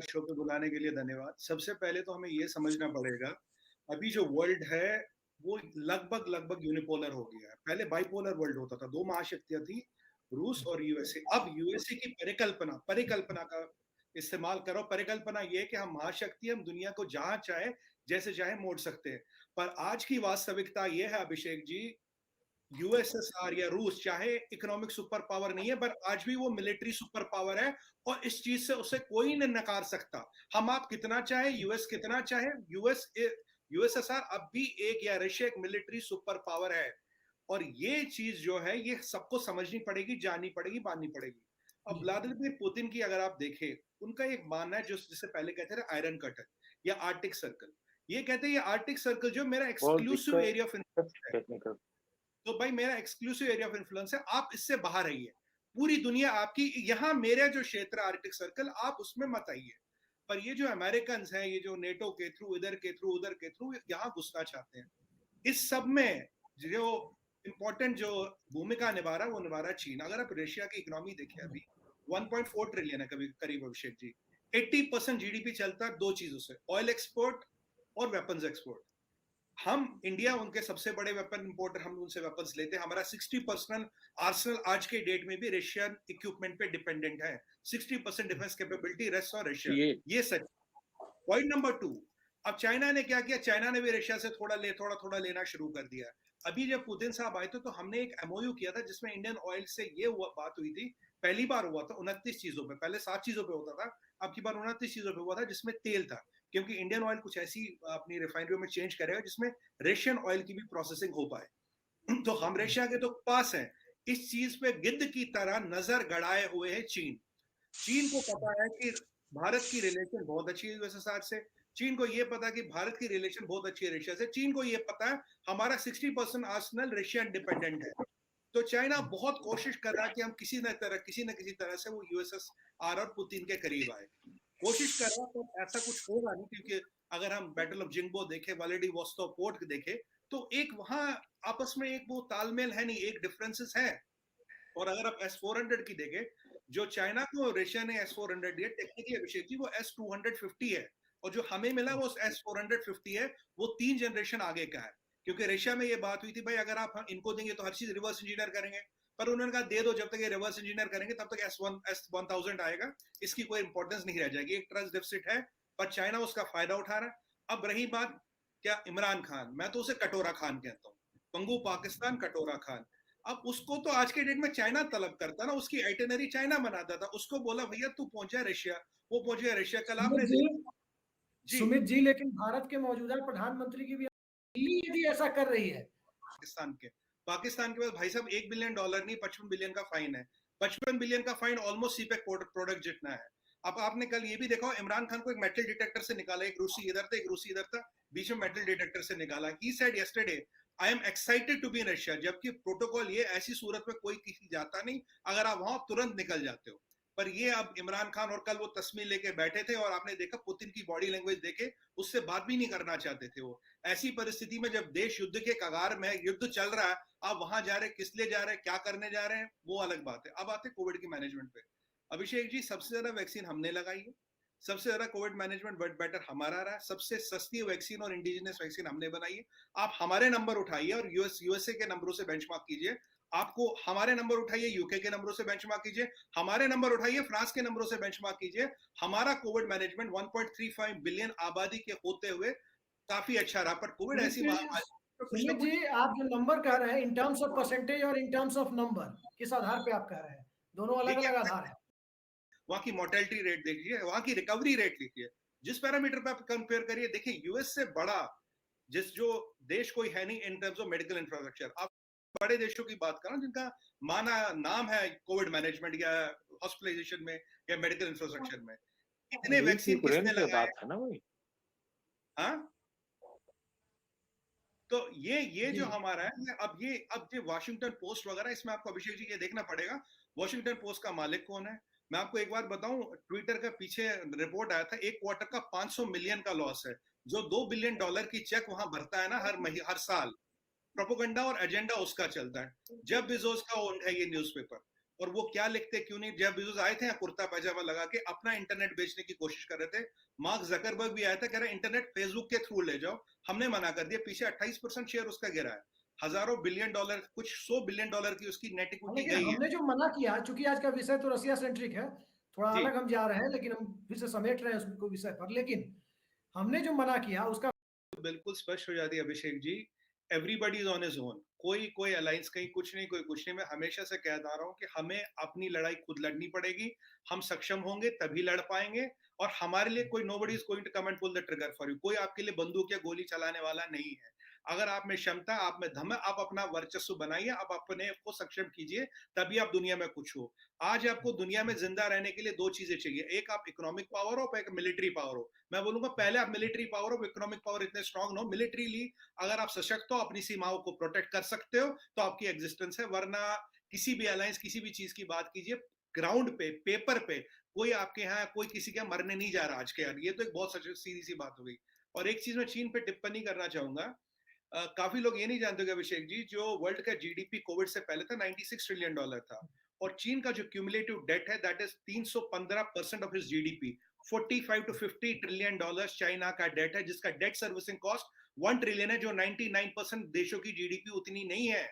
Show पे बुलाने के लिए धन्यवाद। सबसे पहले तो हमें ये समझना पड़ेगा, अभी जो वर्ल्ड है वो लगभग लगभग यूनिपोलर हो गया है। पहले बाइपोलर वर्ल्ड होता था, दो महाशक्तियां थी, रूस और यूएसए। अब यूएसए की परिकल्पना परिकल्पना का इस्तेमाल करो। परिकल्पना ये है कि हम महाशक्ति, हम दुनिया को जहां चाहे जैसे चाहे मोड़ सकते हैं। पर आज की वास्तविकता ये है अभिषेक जी, यूएसएसआर या रूस चाहे इकोनॉमिक सुपर पावर नहीं है, पर आज भी वो मिलिट्री सुपर पावर है, और इस चीज से उसे कोई नहीं नकार सकता। हम आप कितना चाहे, यूएस कितना चाहे, यूएसएसआर अब भी एक, या रशिया एक मिलिट्री सुपर पावर है। और ये चीज जो है ये सबको समझनी पड़ेगी, जाननी पड़ेगी, माननी पड़ेगी। अब व्लादिमीर पुतिन की अगर आप देखें, उनका एक मानना है, जो जिसे पहले कहते थे आयरन कर्टन या आर्टिक सर्कल। ये कहते हैं ये आर्टिक सर्कल जो मेरा एक्सक्लूसिव एरिया ऑफ इन्फ्लुएंस है, टेक्निकल। तो भाई मेरा एक्सक्लूसिव एरिया ऑफ इन्फ्लुएंस है, आप इससे बाहर आइए। पूरी दुनिया आपकी, यहाँ मेरा जो क्षेत्र आर्टिक सर्कल, आप उसमें मत आइए। पर ये जो अमेरिकन हैं, ये जो नेटो के थ्रू, इधर के थ्रू, उधर के थ्रू यहाँ घुसना चाहते हैं, इस सब में जो इंपॉर्टेंट जो भूमिका निभा रहा है वो निभा रहा है चीन। अगर आप रशिया की इकोनॉमी देखें, अभी 1.4 ट्रिलियन है कभी करीब अभिषेक जी। 80% जीडीपी चलता है दो चीजों से, ऑयल एक्सपोर्ट और वेपन्स एक्सपोर्ट। हम इंडिया उनके सबसे बड़े वेपन इंपोर्टर, हम उनसे वेपन्स लेते हैं। हमारा 60% आर्सेनल आज के डेट में भी रशियन इक्विपमेंट पे डिपेंडेंट है। 60% डिफेंस कैपेबिलिटी रेस्ट और रशिया, ये सच। पॉइंट नंबर 2, अब चाइना ने क्या किया, चाइना ने भी रशिया से थोड़ा थोड़ा लेना शुरू कर दिया। अभी जब पुतिन साहब आए थे तो हमने एक एमओयू किया था जिसमें इंडियन ऑयल से ये बात हुई थी, पहली बार हुआ था 29 चीजों पे, पहले 7 चीजों पे होता था, अब की बार 29 चीजों पे हुआ था, जिसमें तेल था। क्योंकि इंडियन ऑयल कुछ ऐसी अपनी रिफाइनरियों में चेंज करेगा जिसमें रशियन ऑयल की भी प्रोसेसिंग हो पाए। तो हम रशिया के तो पास हैं। इस चीज पे गिद्ध की तरह नजर गड़ाए हुए है चीन। चीन को पता है कि भारत की रिलेशन बहुत अच्छी है यूएसएसआर से। चीन को यह पता है कि भारत की रिलेशन बहुत अच्छी है रशिया से। चीन को यह पता है हमारा 60% आर्सेनल रशियन डिपेंडेंट है। तो चाइना बहुत कोशिश कर रहा है कि हम किसी न किसी तरह से वो यूएसएसआर और पुतिन के करीब आए। कोशिश कर रहा है, तो ऐसा कुछ होगा नहीं, क्योंकि अगर हम बैटल ऑफ जिंगबो देखें, व्लादिवोस्तोक पोर्ट देखें, तो एक वहां आपस में एक वो तालमेल है नहीं, एक डिफरेंसेस है। और अगर आप S-400 की देखें, जो चाइना को रशिया ने S-400 दिया, टेक्निकली अभिषेक जी वो S-250 है, और जो हमें मिला वो S-450 है। वो 3 जनरेशन आगे का है। क्योंकि रशिया में ये बात हुई थी, भाई अगर आप इनको देंगे तो हर चीज रिवर्स इंजीनियर करेंगे, पर उन्होंने कहा दे दो, जब तक ये रिवर्स इंजीनियर करेंगे तब तक S-1000 आएगा, इसकी कोई इंपॉर्टेंस नहीं रह जाएगी। एक ट्रस्ट डेफिसिट है, पर चाइना उसका फायदा उठा रहा है। अब रही बात क्या, इमरान खान, मैं तो उसे कटोरा खान कहता हूँ, पंगू पाकिस्तान कटोरा खान। अब उसको तो आज के डेट में चाइना तलब करता ना, उसकी आइटिनरी चाइना बनाता था। उसको बोला भैया तू पहुंच जाए रशिया, वो पहुंच गया रशिया। कल आपने जी, सुमित जी, लेकिन भारत के मौजूदा प्रधानमंत्री की भी दिल्ली यदि ऐसा कर रही है, पाकिस्तान के पास भाई साहब $1 बिलियन नहीं, 55 बिलियन का फाइन है। 55 बिलियन का फाइन ऑलमोस्ट सीपेक प्रोडक्ट जितना है। अब आपने कल ये भी देखा, इमरान खान को एक मेटल डिटेक्टर से निकाला, एक रूसी इधर था, एक रूसी इधर था, बीच में मेटल डिटेक्टर से निकाला। He said yesterday, I am excited to be in Russia, जबकि प्रोटोकॉल ये ऐसी सूरत में कोई किसी जाता नहीं, अगर आप वहां तुरंत निकल जाते हो। पर ये अब इमरान खान, और कल वो तस्वीर लेके बैठे थे, और आपने देखा पुतिन की बॉडी लैंग्वेज देखे, उससे बात भी नहीं करना चाहते थे वो। ऐसी परिस्थिति में जब देश युद्ध के कगार में, युद्ध चल रहा है, आप वहां जा रहे, किस लिए जा रहे हैं, क्या करने जा रहे हैं, वो अलग बात है। अब आते कोविड की मैनेजमेंट पे। अभिषेक जी, सबसे ज्यादा वैक्सीन हमने लगाई है, सबसे ज्यादा कोविड मैनेजमेंट बेटर हमारा रहा है, सबसे सस्ती वैक्सीन और इंडिजिनस वैक्सीन हमने बनाई है। आप हमारे नंबर उठाइए और यूएसए के नंबरों से बेंचमार्क कीजिए। आपको हमारे नंबर उठाइए, यूके के नंबरों से बेंचमार्क कीजिए, हमारे नंबर उठाइए, फ्रांस के नंबरों से बेंचमार्क कीजिए। हमारा कोविड मैनेजमेंट 1.35 बिलियन आबादी के होते हुए काफी अच्छा रहा। पर कोविड ऐसी सुमित जी, आप जो नंबर कह रहे हैं इन टर्म्स ऑफ परसेंटेज और इन टर्म्स ऑफ नंबर, किस आधार पे आप कह रहे हैं? दोनों अलग अलग आधार है। वहां की मोर्टेलिटी रेट देखिए, वहां की रिकवरी रेट देखिए, जिस पैरामीटर पे आप कंपेयर करिए, देखिए यूएस से बड़ा जो देश कोई है नहीं in terms of medical infrastructure. आप बड़े देशों की बात करो जिनका माना नाम है कोविड मैनेजमेंट या हॉस्पिटलाइजेशन में या मेडिकल इंफ्रास्ट्रक्चर में, इतने वैक्सीन किसने लगाए? हाँ, तो ये जो हमारा है, अब ये वॉशिंगटन पोस्ट वगैरह, इसमें आपको अभिषेक जी ये देखना पड़ेगा वॉशिंगटन पोस्ट का मालिक कौन है। मैं आपको एक बात बताऊं, ट्विटर का पीछे रिपोर्ट आया था, एक क्वार्टर का 500 मिलियन का लॉस है। जो $2 बिलियन की चेक वहां भरता है ना हर साल, प्रोपेगेंडा और एजेंडा उसका चलता है। जेफ बेजोस का ओन्ड है ये न्यूज़पेपर, और वो क्या लिखते क्यों नहीं। जेफ बेजोस आए थे कुर्ता पैजामा लगा के अपना इंटरनेट बेचने की कोशिश कर रहे थे। मार्क जकरबर्ग भी आया था, कह रहे इंटरनेट फेसबुक के थ्रू ले जाओ, हमने मना कर दिया। पीछे 28% शेयर उसका गिरा है, हजारों बिलियन डॉलर, कुछ $100 बिलियन की उसकी नेट इक्विटी लेकिन गई है। हमने जो मना किया, चूंकि आज का विषय तो रसिया सेंट्रिक है, थोड़ा जी अलग हम जा रहे हैं, लेकिन हम फिर से समेट रहे हैं उसको विषय पर। लेकिन हमने जो मना किया उसका बिल्कुल स्पष्ट हो जाती है Abhishek ji, everybody is on his own. कोई अलायंस कहीं कुछ नहीं, कोई कुछ नहीं। मैं हमेशा से कहता रहा हूँ कि हमें अपनी लड़ाई खुद लड़नी पड़ेगी, हम सक्षम होंगे तभी लड़ पाएंगे। और हमारे लिए कोई nobody is going to come and pull the trigger for you. कोई आपके लिए बंदूक या गोली चलाने वाला नहीं है। अगर आप में क्षमता, आप में दम है, आप अपना वर्चस्व बनाइए, आप अपने को सक्षम कीजिए, तभी आप दुनिया में कुछ हो। आज आपको दुनिया में जिंदा रहने के लिए दो चीजें चाहिए, एक आप इकोनॉमिक पावर हो, एक मिलिट्री पावर हो। मैं बोलूंगा पहले आप मिलिट्री पावर हो, इकोनॉमिक पावर इतने स्ट्रांग हो। मिलिट्रीली अगर आप सशक्त हो, अपनी सीमाओं को प्रोटेक्ट कर सकते हो, तो आपकी एग्जिस्टेंस है। वरना किसी भी अलायंस, किसी भी चीज की बात कीजिए, ग्राउंड पे, पेपर पे कोई आपके यहाँ, कोई किसी के मरने नहीं जा रहा आज के। ये तो एक बहुत सीधी सी बात हो गई। और एक चीज मैं चीन पे टिप्पणी करना चाहूंगा। काफी लोग ये नहीं जानते अभिषेक जी, जो वर्ल्ड का जीडीपी कोविड से पहले था $96 ट्रिलियन था, और चीन का जो क्यूमुलेटिव डेट है that is 315% of his GDP. 45 to 50 trillion dollar China का डेट है, जिसका डेट सर्विसिंग कॉस्ट 1 ट्रिलियन है, जो 99% देशों की जीडीपी उतनी नहीं है।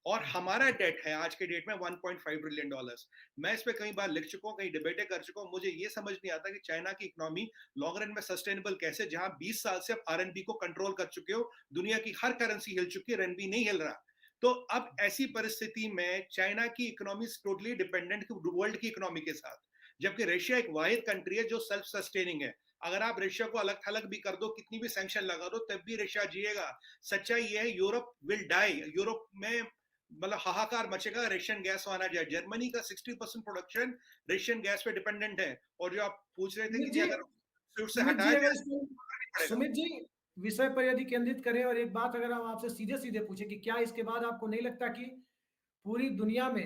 और हमारा डेट है आज के डेट में 1.5 ट्रिलियन डॉलर्स। मैं इस पे कई बार लिख चुका हूँ, कई डिबेटें कर चुका हूँ। मुझे ये समझ नहीं आता कि चाइना की इकोनॉमी लॉन्ग रन में सस्टेनेबल कैसे, जहां 20 साल से आप आरएनबी को कंट्रोल कर चुके हो, दुनिया की हर करेंसी हिल चुकी है, आरएनबी नहीं हिल रहा। तो अब ऐसी परिस्थिति में चाइना की इकोनॉमी टोटली डिपेंडेंट वर्ल्ड की इकोनॉमी के साथ, जबकि रशिया एक वाहिद कंट्री है जो सेल्फ सस्टेनिंग है। अगर आप रशिया को अलग थलग भी कर दो, कितनी भी सैंक्शन लगा दो, तब भी रशिया जिएगा। सच्चाई ये है, यूरोप विल डाई। यूरोप में मतलब हाहाकार मचेगा रशियन गैस आना जाए। जर्मनी का 60% प्रोडक्शन रशियन गैस पे डिपेंडेंट है। और जो आप पूछ रहे थे कि अगर स्विफ्ट से सुमित जी, हटाया अगर जाए, सुमित जी विषय पर यदि केंद्रित करें, और एक बात अगर हम आपसे सीधे सीधे पूछे कि क्या इसके बाद आपको नहीं लगता कि पूरी दुनिया में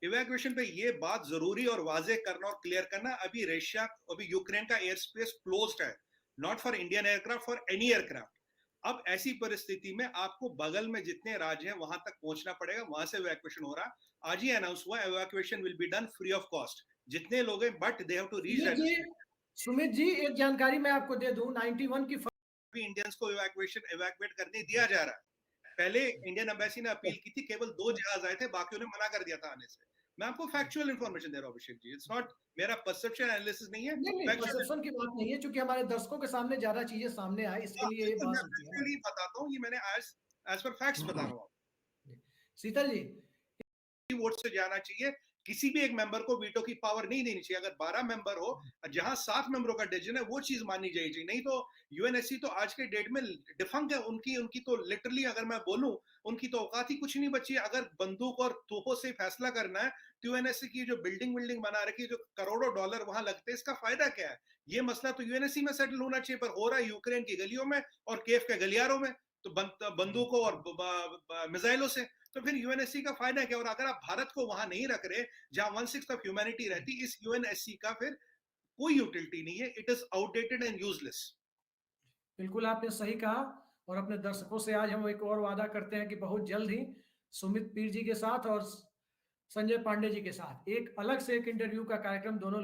इवैक्यूएशन पे ये बात जरूरी और वाजे करना और क्लियर करना, अभी रशिया, अभी यूक्रेन का एयर स्पेस क्लोज्ड है, not for Indian aircraft, for any aircraft. अब ऐसी परिस्थिति में आपको बगल में जितने राज्य हैं वहां तक पहुंचना पड़ेगा, वहां से इवैक्यूएशन हो रहा। आज ही अनाउंस हुआ evacuation will be done free of cost, जितने लोग हैं, but they have to reach. Sumit ji एक जानकारी मैं आपको दे दूं, 91 की इंडियंस को इवैक्यूएट करने दिया जा रहा है। पहले इंडियन एम्बेसी ने अपील की थी, केवल 2 जहाज आए थे, बाकियों ने मना कर दिया था आने से। मैं आपको फैक्चुअल इंफॉर्मेशन दे रहा हूं अभिषेक जी, इट्स नॉट मेरा परसेप्शन एनालिसिस नहीं है। नहीं, परसेप्शन की बात नहीं है, क्योंकि हमारे दर्शकों के सामने ज्यादा चीजें सामने आए, इसके लिए ये बात होती है ना। बताता हूँ, ये मैंने एज पर फैक्ट्स बता रहा हूँ। शीतल जी, वोट से जाना चाहिए, किसी भी एक मेंबर को वीटो की पावर नहीं देनी चाहिए। अगर 12 मेंबर हो, जहां 7 मेंबरों का डिसीजन है, वो चीज माननी चाहिए। नहीं तो यूएनएससी तो आज के डेट में डिफंक्ट है। उनकी तो लिटरली अगर मैं बोलूं, उनकी तो औकात ही कुछ नहीं बची है। अगर बंदूक और तोपों से फैसला करना है, तो यूएनएससी की जो बिल्डिंग बना रखी है, जो करोड़ों डॉलर वहां लगते हैं, इसका फायदा क्या है? ये मसला तो यूएनएससी में सेटल होना चाहिए, पर हो रहा है यूक्रेन की गलियों में और केव के गलियारों में, तो बंदूकों और मिसाइलों से। तो फिर यूएनएससी का फायदा क्या? और अगर आप भारत को वहां नहीं रख रहे जहां 1/6 ऑफ ह्यूमैनिटी रहती, इस यूएनएससी का फिर कोई यूटिलिटी नहीं है। It is outdated and useless. बिल्कुल आपने सही कहा। और अपने दर्शकों से आज हम एक और वादा करते हैं कि बहुत जल्द ही सुमित पीर जी के साथ और संजय पांडे जी के साथ एक अलग से एक इंटरव्यू का कार्यक्रम दोनों